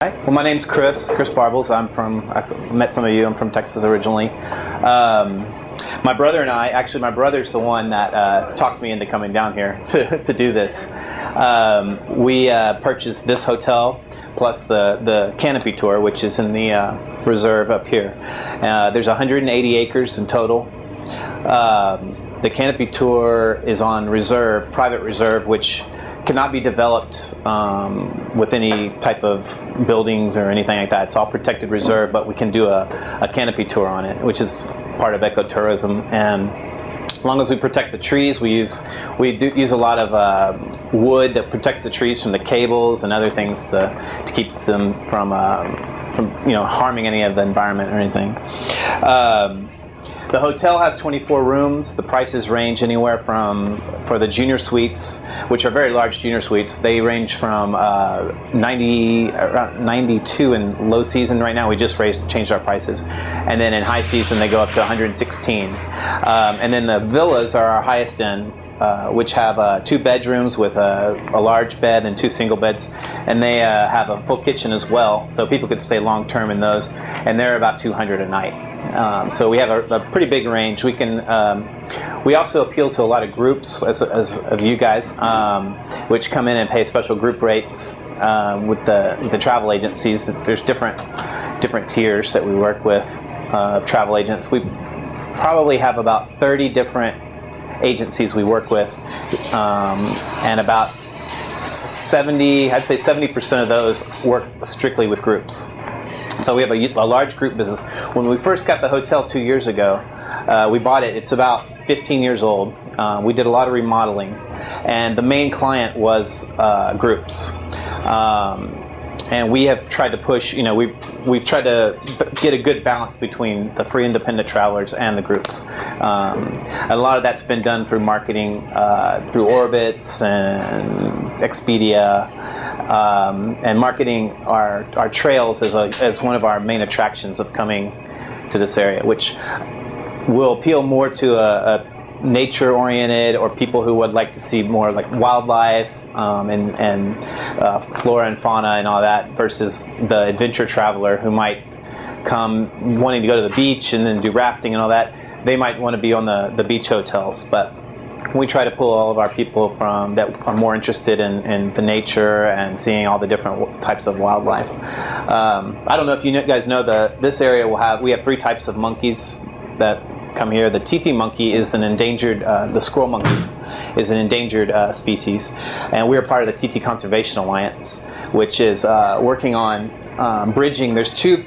Hi. Well, my name's Chris Barbles. I met some of you. I'm from Texas originally. My brother and I, actually my brother's the one that talked me into coming down here to do this. We purchased this hotel plus the canopy tour, which is in the reserve up here. There's 180 acres in total. The canopy tour is on reserve, private reserve, which cannot be developed with any type of buildings or anything like that. It's all protected reserve, but we can do a canopy tour on it, which is part of ecotourism. And as long as we protect the trees, we do use a lot of wood that protects the trees from the cables and other things to keep them from harming any of the environment or anything. The hotel has 24 rooms. The prices range anywhere from, for the junior suites, which are very large junior suites, they range from around 92 in low season. Right now we just changed our prices. And then in high season they go up to 116. And then the villas are our highest end, which have 2 bedrooms with a large bed and 2 single beds, and they have a full kitchen as well, so people could stay long term in those, and they're about $200 a night. So we have a pretty big range. We also appeal to a lot of groups as of you guys, which come in and pay special group rates with the travel agencies. There's different tiers that we work with of travel agents. We probably have about 30 different agencies we work with, and about 70% of those work strictly with groups. So we have a large group business. When we first got the hotel 2 years ago, we bought it. It's about 15 years old. We did a lot of remodeling, and the main client was groups. And we have tried to push, we've tried to get a good balance between the free independent travelers and the groups. A lot of that's been done through marketing, through Orbitz and Expedia, and marketing our trails as one of our main attractions of coming to this area, which will appeal more to a nature-oriented, or people who would like to see more like wildlife and flora and fauna and all that, versus the adventure traveler who might come wanting to go to the beach and then do rafting and all that. They might want to be on the beach hotels, but we try to pull all of our people from that are more interested in the nature and seeing all the different types of wildlife. I don't know if you guys know this area we have 3 types of monkeys that come here. The titi monkey is an endangered, the squirrel monkey is an endangered species, and we're part of the Titi Conservation Alliance, which is working on bridging. There's 2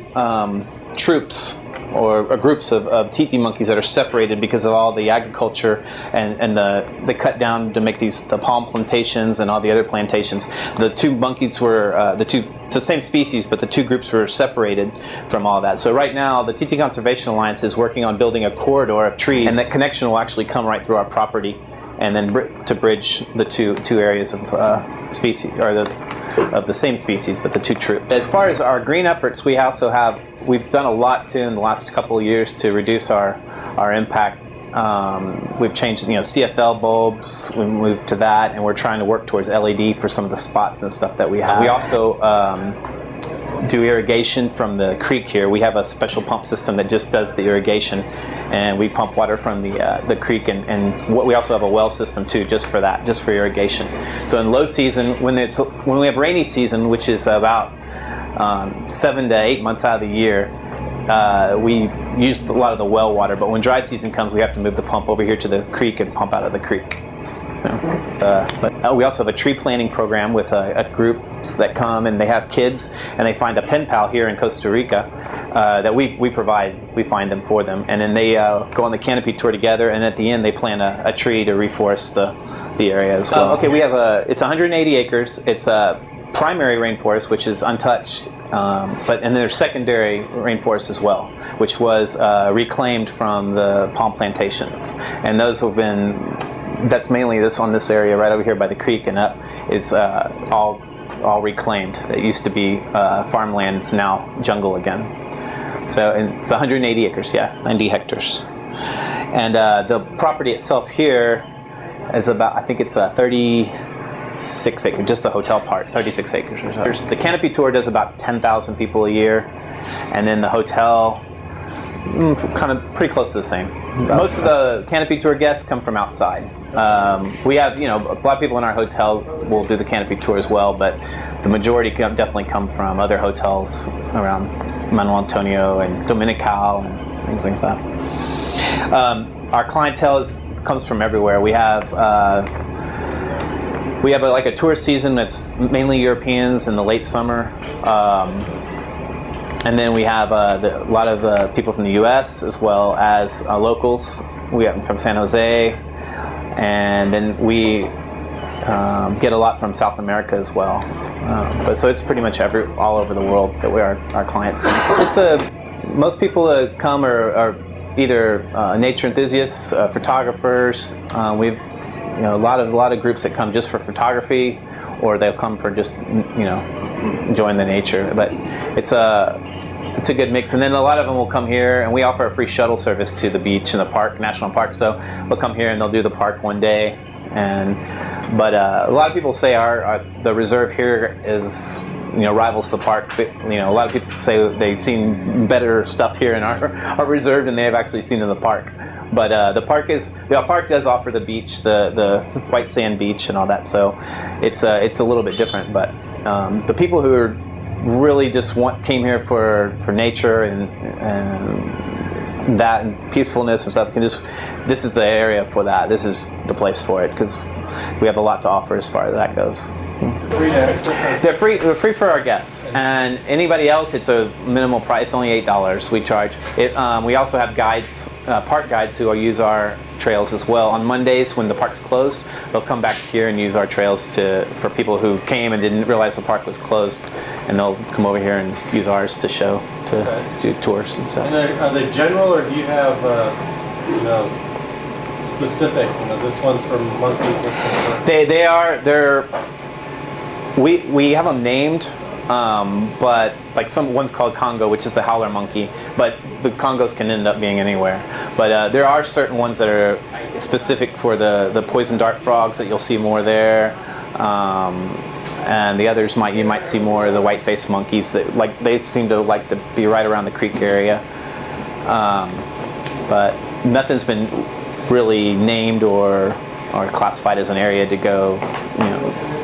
troops or groups of titi monkeys that are separated because of all the agriculture and the cut down to make the palm plantations and all the other plantations. The 2 monkeys were the same species, but the 2 groups were separated from all that. So right now the Titi Conservation Alliance is working on building a corridor of trees, and that connection will actually come right through our property, and then to bridge the two areas of species, or of the same species, but the 2 troops. As far as our green efforts, we've done a lot too in the last couple of years to reduce our impact. We've changed, CFL bulbs. We moved to that, and we're trying to work towards LED for some of the spots and stuff that we have. We also do irrigation from the creek here. We have a special pump system that just does the irrigation, and we pump water from the creek, and we also have a well system too, just for irrigation. So in low season, when we have rainy season, which is about 7 to 8 months out of the year, we use a lot of the well water, but when dry season comes, we have to move the pump over here to the creek and pump out of the creek. But we also have a tree planting program with groups that come, and they have kids, and they find a pen pal here in Costa Rica that we find them for them, and then they go on the canopy tour together, and at the end they plant a tree to reforest the area as well. Okay, we have it's 180 acres. It's a primary rainforest, which is untouched, and there's secondary rainforest as well, which was reclaimed from the palm plantations, and those have been. That's mainly on this area right over here by the creek and up. It's all reclaimed. It used to be farmland. It's now jungle again. So it's 180 acres, 90 hectares. And the property itself here is about, I think it's 30 36 acres, just the hotel part, 36 acres or so. The canopy tour does about 10,000 people a year, and then the hotel, kind of pretty close to the same. Most of the canopy tour guests come from outside. We have, a lot of people in our hotel will do the canopy tour as well, but the majority definitely come from other hotels around Manuel Antonio and Dominical and things like that. Our clientele comes from everywhere. We have like a tour season that's mainly Europeans in the late summer. And then we have a lot of people from the U.S. as well as locals. We have from San Jose, and then we get a lot from South America as well. But so it's pretty much all over the world that our clients come from. Most people that come are either nature enthusiasts, photographers. We've a lot of groups that come just for photography, or they'll come for just enjoying the nature. But it's a good mix. And then a lot of them will come here, and we offer a free shuttle service to the beach and the park, national park. So they'll come here and they'll do the park one day. But a lot of people say the reserve here is rivals the park. But, a lot of people say they've seen better stuff here in our reserve than they have actually seen in the park. But the park does offer the beach, the white sand beach and all that. So it's a little bit different. But the people who are really just came here for nature and that and peacefulness and stuff this is the area for that. This is the place for it, because we have a lot to offer as far as that goes. Free to access? They're free for our guests, and anybody else it's a minimal price. It's only $8 we charge. We also have guides, park guides, who use our trails as well. On Mondays when the park's closed, they'll come back here and use our trails for people who came and didn't realize the park was closed, and they'll come over here and use ours to do tours and stuff. And are they general, or do you have specific? This one's for monkeys. They're. We have them named, but like one's called Congo, which is the howler monkey, but the Congos can end up being anywhere. But there are certain ones that are specific for the poison dart frogs that you'll see more there, and the others you might see more of the white-faced monkeys that they seem to like to be right around the creek area. But nothing's been really named or classified as an area to go,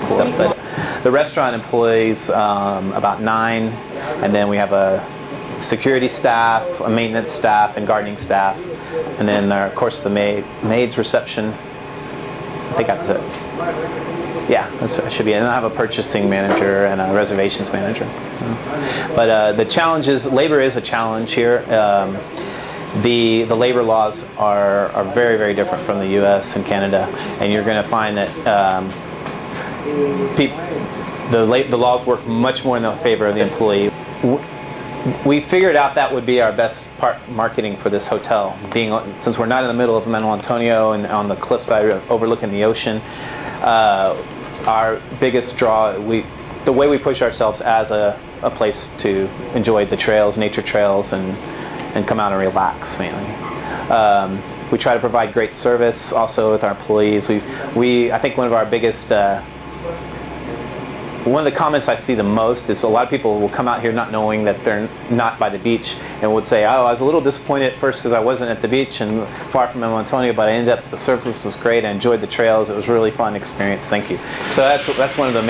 stuff. But the restaurant employs about 9, and then we have a security staff, a maintenance staff, and gardening staff, and then of course the maids, reception. I think that's it. Yeah, that should be it. And I have a purchasing manager and a reservations manager. But the challenge is, labor is a challenge here. The labor laws are very, very different from the U.S. and Canada, and you're going to find that the laws work much more in the favor of the employee. We figured out that would be our best marketing for this hotel, since we're not in the middle of Manuel Antonio and on the cliffside overlooking the ocean. Our biggest draw, the way we push ourselves as a place to enjoy the trails, nature trails, and come out and relax mainly. We try to provide great service also with our employees. I think one of our biggest, one of the comments I see the most is a lot of people will come out here not knowing that they're not by the beach, and would say, oh, I was a little disappointed at first because I wasn't at the beach and far from Manuel Antonio, but I ended up, the service was great, I enjoyed the trails, it was a really fun experience, thank you. So that's one of the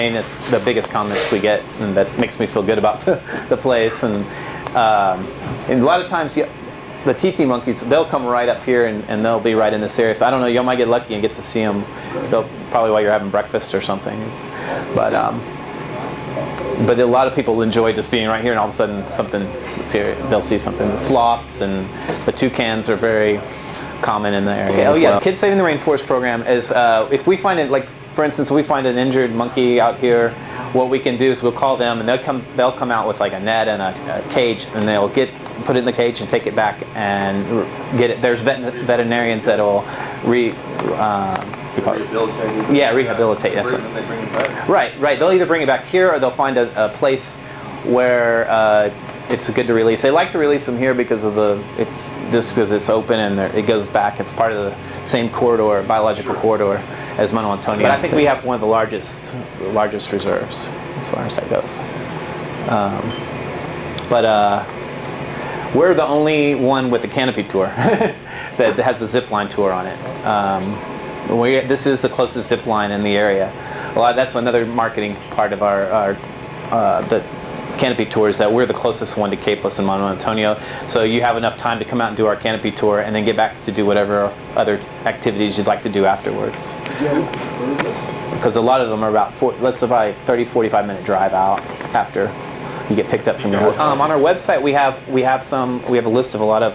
biggest comments we get, and that makes me feel good about the place. And a lot of times, the TT monkeys, they'll come right up here and they'll be right in this area. So I don't know, you might get lucky and get to see them. Probably while you're having breakfast or something. But a lot of people enjoy just being right here, and all of a sudden they'll see something. The sloths and the toucans are very common in the area. Well. Kids Saving the Rainforest program is if we find it, like for instance, we find an injured monkey out here, what we can do is we'll call them, and they'll come out with like a net and a cage, and they'll put it in the cage and take it back and get it. There's veterinarians that will rehabilitate. Yeah, rehabilitate. Yes. They bring it back. Right. They'll either bring it back here, or they'll find a place where it's good to release. They like to release them here because of because it's open and it goes back. It's part of the same corridor, biological corridor, as Manuel Antonio. But I think we have one of the largest reserves as far as that goes. We're the only one with the canopy tour that has a zip line tour on it. This is the closest zip line in the area. Well, that's another marketing part of the canopy tour, is that we're the closest one to Cape Plus and Manuel Antonio. So you have enough time to come out and do our canopy tour and then get back to do whatever other activities you'd like to do afterwards. Because a lot of them are about 30, 45 minute drive out after you get picked up from your hotel. On our website, we have a list of a lot of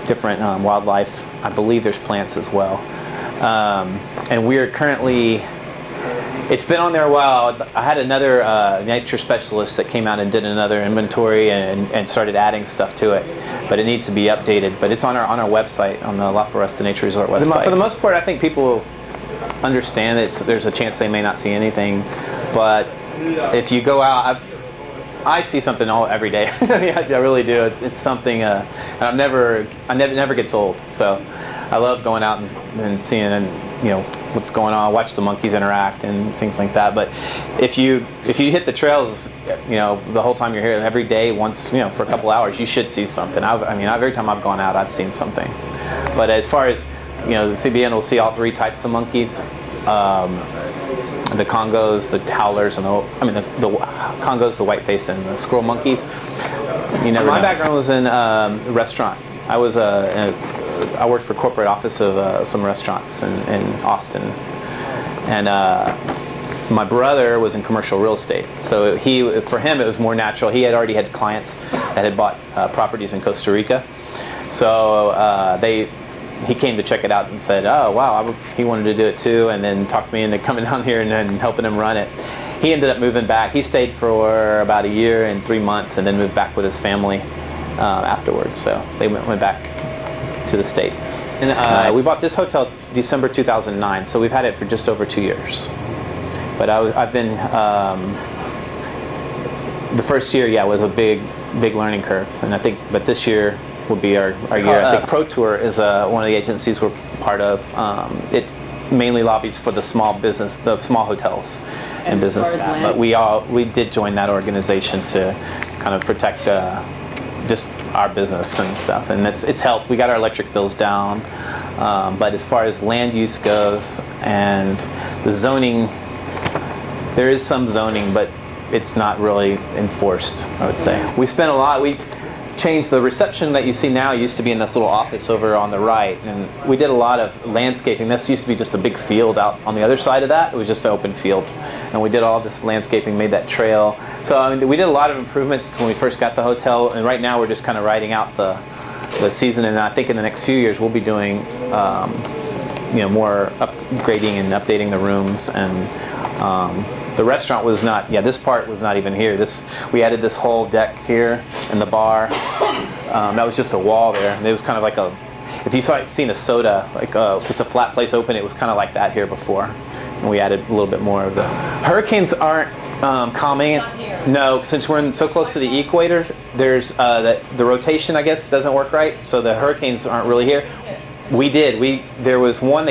different wildlife. I believe there's plants as well, and we're currently. It's been on there a while. I had another nature specialist that came out and did another inventory and started adding stuff to it, but it needs to be updated. But it's on our website, on the La Foresta Nature Resort website. For the most part, I think people understand that there's a chance they may not see anything, but if you go out, I see something every day. I really do. It's something, and it never gets old. So I love going out and seeing what's going on. Watch the monkeys interact and things like that. But if you hit the trails, the whole time you're here, every day, once for a couple hours, you should see something. Every time I've gone out, I've seen something. But as far as the CBN will see all three types of monkeys. The Congos, the howlers, and the Congos, the whiteface, and the squirrel monkeys. My background was in a restaurant. I worked for corporate office of some restaurants in Austin, and my brother was in commercial real estate. So for him, it was more natural. He had already had clients that had bought properties in Costa Rica, so he came to check it out and said, oh, wow, he wanted to do it too, and then talked me into coming down here and helping him run it. He ended up moving back. He stayed for about a year and 3 months and then moved back with his family afterwards. So they went back to the States. And we bought this hotel December 2009, so we've had it for just over 2 years. But I've been, the first year, was a big learning curve, and but this year will be our year. I think Pro Tour is one of the agencies we're part of. It mainly lobbies for the small hotels and business staff. But we did join that organization to kind of protect just our business and stuff, and it's helped. We got our electric bills down, but as far as land use goes and the zoning, there is some zoning, but it's not really enforced, I would say. We spent a lot. We changed the reception that you see now. Used to be in this little office over on the right, and we did a lot of landscaping. This used to be just a big field out on the other side of that. It was just an open field, and we did all this landscaping, made that trail. So we did a lot of improvements when we first got the hotel, and right now we're just kind of riding out the season. And I think in the next few years we'll be doing more upgrading and updating the rooms. And the restaurant was not, this part was not even here. We added this whole deck here and the bar. That was just a wall there. And it was kind of like if you seen a soda, like just a flat place open, it was kind of like that here before. And we added a little bit more of the. Hurricanes aren't coming. No, since we're so close to the equator, there's the rotation, I guess, doesn't work right. So the hurricanes aren't really here. There was one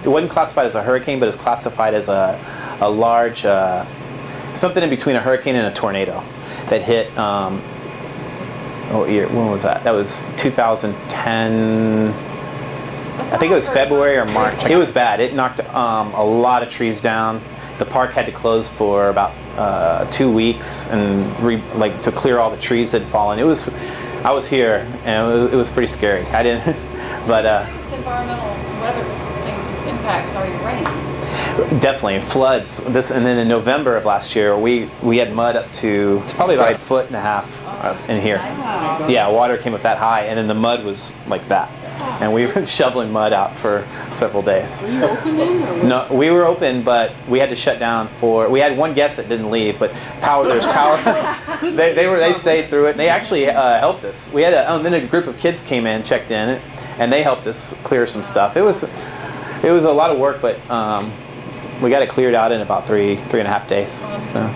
it wasn't classified as a hurricane, but it's classified as a large, something in between a hurricane and a tornado that hit, when was that? That was 2010, I think it was February or March. It was bad. It knocked a lot of trees down. The park had to close for about 2 weeks and to clear all the trees that had fallen. I was here, and it was pretty scary. I didn't, but. This environmental weather impacts are your rain. Definitely floods. And then in November of last year, we had mud up to, it's probably about 1.5 feet in here. Wow. Yeah, water came up that high, and then the mud was like that, and we were shoveling mud out for several days. Were you open then? Or no, we were open, but we had to shut down we had one guest that didn't leave, but there's power. They stayed through it, and they actually helped us. We had then a group of kids came in, checked in, and they helped us clear some stuff. It was a lot of work, but we got it cleared out in about 3.5 days. So,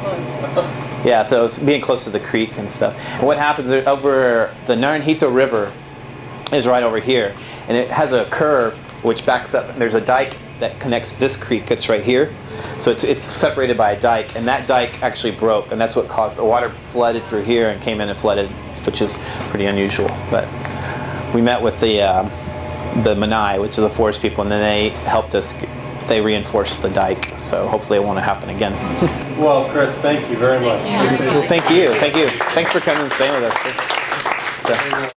yeah, so it's being close to the creek and stuff. And what happens over the Naranjito River is right over here, and it has a curve which backs up. There's a dike that connects this creek. It's right here. So it's separated by a dike, and that dike actually broke, and that's what caused the water flooded through here and came in and flooded, which is pretty unusual. But we met with the Menai, which is the forest people, and then they helped us. They reinforced the dike, so hopefully it won't happen again. Well, Chris, thank you very much. Thank you. Thank you. Thanks for coming and staying with us. So.